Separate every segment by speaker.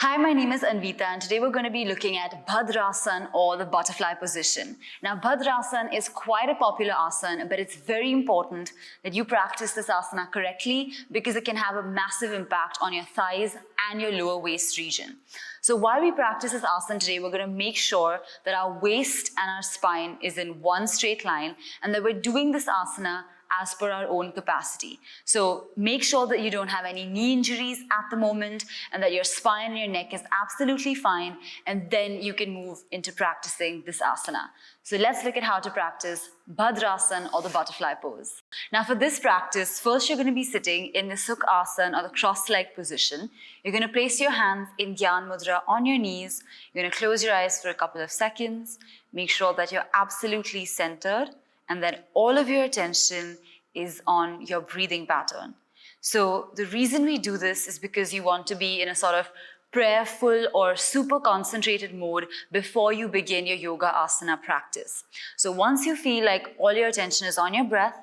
Speaker 1: Hi, my name is Anvita and today we're going to be looking at Bhadrasana or the butterfly position. Now, Bhadrasana is quite a popular asana, but it's very important that you practice this asana correctly because it can have a massive impact on your thighs and your lower waist region. So while we practice this asana today, we're going to make sure that our waist and our spine is in one straight line and that we're doing this asana as per our own capacity. So make sure that you don't have any knee injuries at the moment and that your spine and your neck is absolutely fine, and then you can move into practicing this asana. So let's look at how to practice Bhadrasana or the butterfly pose. Now for this practice, first you're going to be sitting in the Sukhasana or the cross-legged position. You're going to place your hands in Gyan Mudra on your knees. You're going to close your eyes for a couple of seconds. Make sure that you're absolutely centered and that all of your attention is on your breathing pattern. So the reason we do this is because you want to be in a sort of prayerful or super concentrated mode before you begin your yoga asana practice. So once you feel like all your attention is on your breath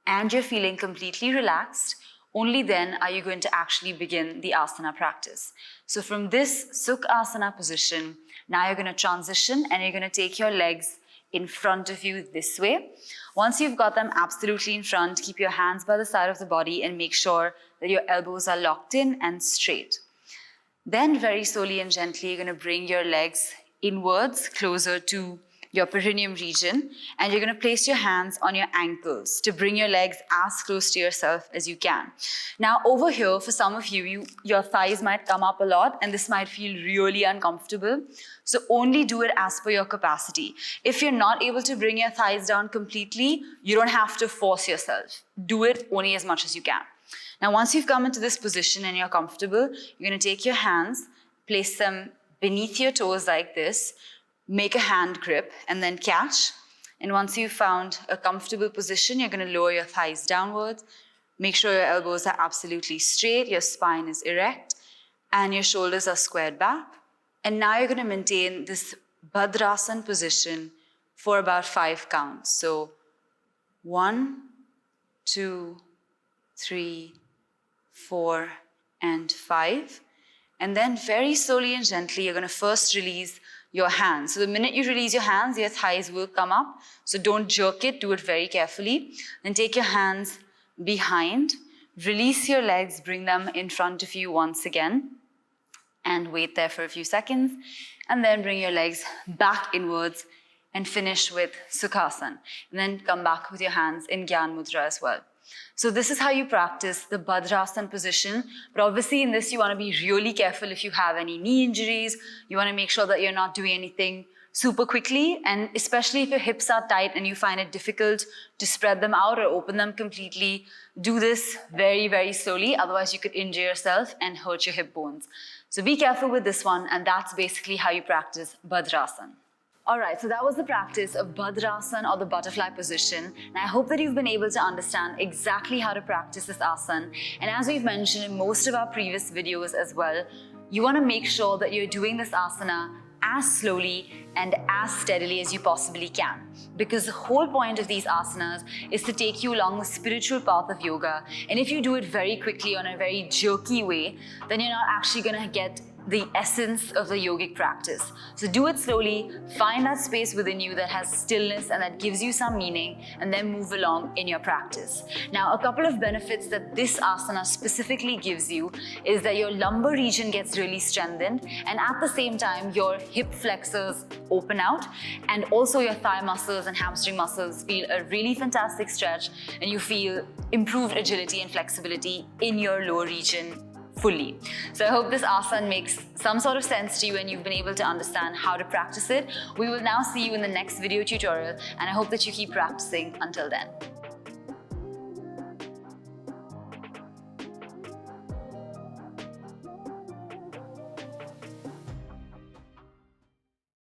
Speaker 1: and you're feeling completely relaxed, only then are you going to actually begin the asana practice. So from this Sukhasana position, now you're going to transition and you're going to take your legs in front of you this way. Once you've got them absolutely in front, keep your hands by the side of the body and make sure that your elbows are locked in and straight. Then very slowly and gently, you're going to bring your legs inwards, closer to your perineum region, and you're going to place your hands on your ankles to bring your legs as close to yourself as you can. Now over here, for some of you, your thighs might come up a lot and this might feel really uncomfortable. So only do it as per your capacity. If you're not able to bring your thighs down completely, you don't have to force yourself. Do it only as much as you can. Now once you've come into this position and you're comfortable, you're going to take your hands, place them beneath your toes like this, make a hand grip and then catch. And once you've found a comfortable position, you're going to lower your thighs downwards. Make sure your elbows are absolutely straight, your spine is erect, and your shoulders are squared back. And now you're going to maintain this Bhadrasana position for about 5 counts. So 1, 2, 3, 4, and 5. And then very slowly and gently, you're going to first release your hands. So the minute you release your hands, your thighs will come up. So don't jerk it, do it very carefully. Then take your hands behind, release your legs, bring them in front of you once again, and wait there for a few seconds. And then bring your legs back inwards and finish with Sukhasana. And then come back with your hands in Gyan Mudra as well. So this is how you practice the Bhadrasana position. But obviously in this, you want to be really careful if you have any knee injuries. You want to make sure that you're not doing anything super quickly. And especially if your hips are tight and you find it difficult to spread them out or open them completely, do this very, very slowly. Otherwise you could injure yourself and hurt your hip bones. So be careful with this one. And that's basically how you practice Bhadrasana. Alright, so that was the practice of Bhadrasana or the butterfly position. And I hope that you've been able to understand exactly how to practice this asana. And as we've mentioned in most of our previous videos as well, you want to make sure that you're doing this asana as slowly and as steadily as you possibly can. Because the whole point of these asanas is to take you along the spiritual path of yoga. And if you do it very quickly on a very jerky way, then you're not actually going to get the essence of the yogic practice. So do it slowly, find that space within you that has stillness and that gives you some meaning, and then move along in your practice. Now, a couple of benefits that this asana specifically gives you is that your lumbar region gets really strengthened, and at the same time, your hip flexors open out, and also your thigh muscles and hamstring muscles feel a really fantastic stretch, and you feel improved agility and flexibility in your lower region fully. So I hope this asana makes some sort of sense to you and you've been able to understand how to practice it. We will now see you in the next video tutorial, and I hope that you keep practicing until then.